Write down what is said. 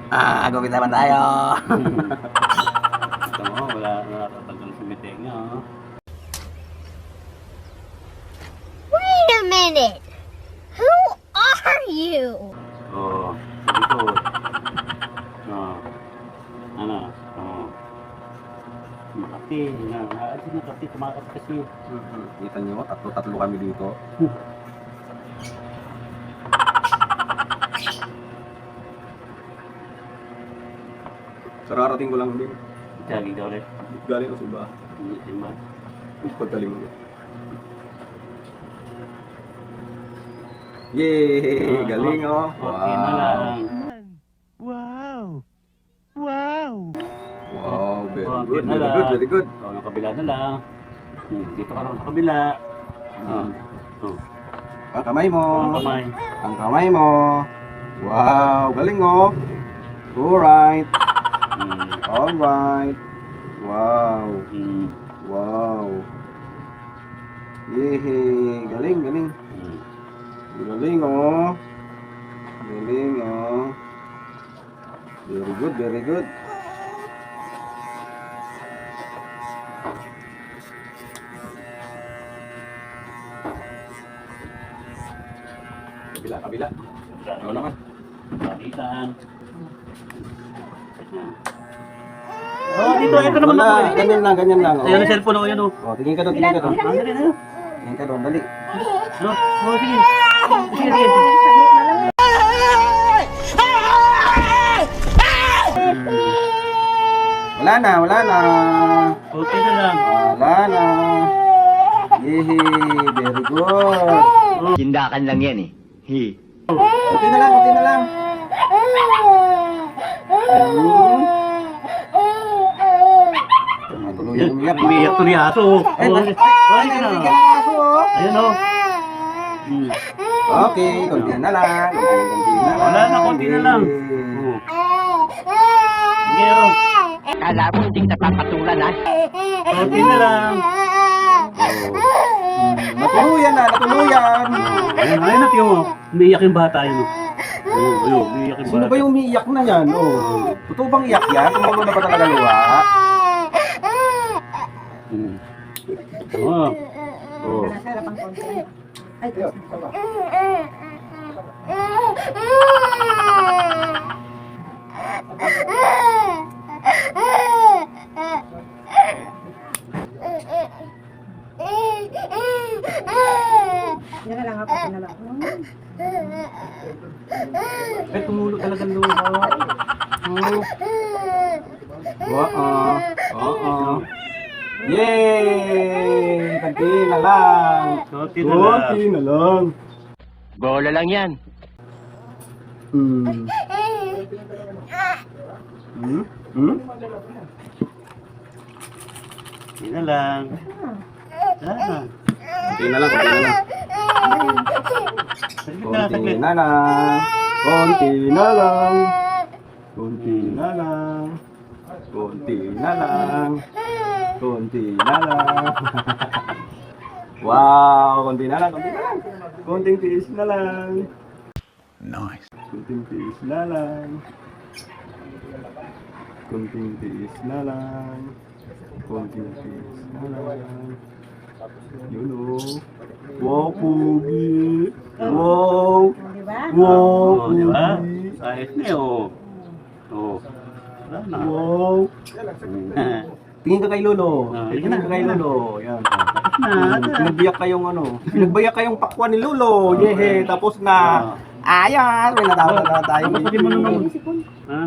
Gupit naman tayo. Ito mo, wala natatanggal sa meeting niya. Wait a minute! Who are you? Oo, sa likod. Ano? Makati. Adi Makati, kumakati kasi. Kita nyo, tatlo kami dito. Sararating ko lang din. Jogging daw ulit. Galing ko sa iba. Hindi ba? Pagkaling mo. Yay! Galing oh! Okay na lang. Wow, very Okay good, na very lang. good, very good. O, yung kabila na lang. Dito ka rin sa kabila. Ang kamay mo. Ang kamay. Ang kamay mo. Wow, galing oh. Alright. Alright. Wow. Wow. Yehey. Galing, galing. Galing oh. Galing oh. Very good, very good. Kabila, kabila. Ano naman? Balitan. Oh, dito, ito naman Wala, ako. ganyan lang, ganyan lang. Ayan ang cellphone ako, yan o. Oh, tingin ka doon, tingin ka doon. Dali, dali. Tingin ka doon, dali. Ano? Oh, sige. Sige, sige. Wala na, wala na. Okay na lang. Wala na. Yehey, very good. Tindakan lang yan eh. Kunti na lang, kunti na lang. Tuluyan umiyak. Umiyak to ni aso. Ay, Oh, ay, ay, ay, na. narinig ka ng aso, oh. Ayan o. Okay, kunti na lang. Kunti na lang. Wala na, kunti na lang. Sige o. Kala mo hindi kita papatulan ha? Kunti na lang. Natuluyan na, natuluyan. Ayan, ayan na tiyo mo. Umiiyak yung bata yun. Ayun, umiiyak yung Sino bata. ba yung umiiyak na yan? Oh. Totoo bang iyak yan? Tumulo na ba talaga luha? Oh. Oh. Ay, tumulo talaga ng luha. Oh. Oo. Oo. Yay! Kunti na lang. Kunti na lang. Kunti na lang. Bola lang yan. Hmm. Hmm? Hmm? Kunti na lang. Ah. Kunti na lang, kunti na lang. Saglit na, Kunti saglit. na lang. Kunti na lang. Kunti na lang. Kunti na lang. Kunti na lang. Wow, kunti na lang, kunti na lang. Kunting tiis na lang. Nice. Kunting tiis na lang. Kunting tiis na lang. Kunting tiis na lang. Yun o. Wow, pugi. Wow. Wow, Oh, di ba? pugi. Ayos na yun. Oh. Wala na. Wow. Tingin ka kay Lolo. Ah, Tingin ka kay Lolo. Yan. Na. Pinagbiyak kayong ano. Pinagbiyak kayong pakwan ni Lolo. Yehe. Tapos na. Ayan. May natawa na tayo. Tapos lagyan mo na naman. Ha?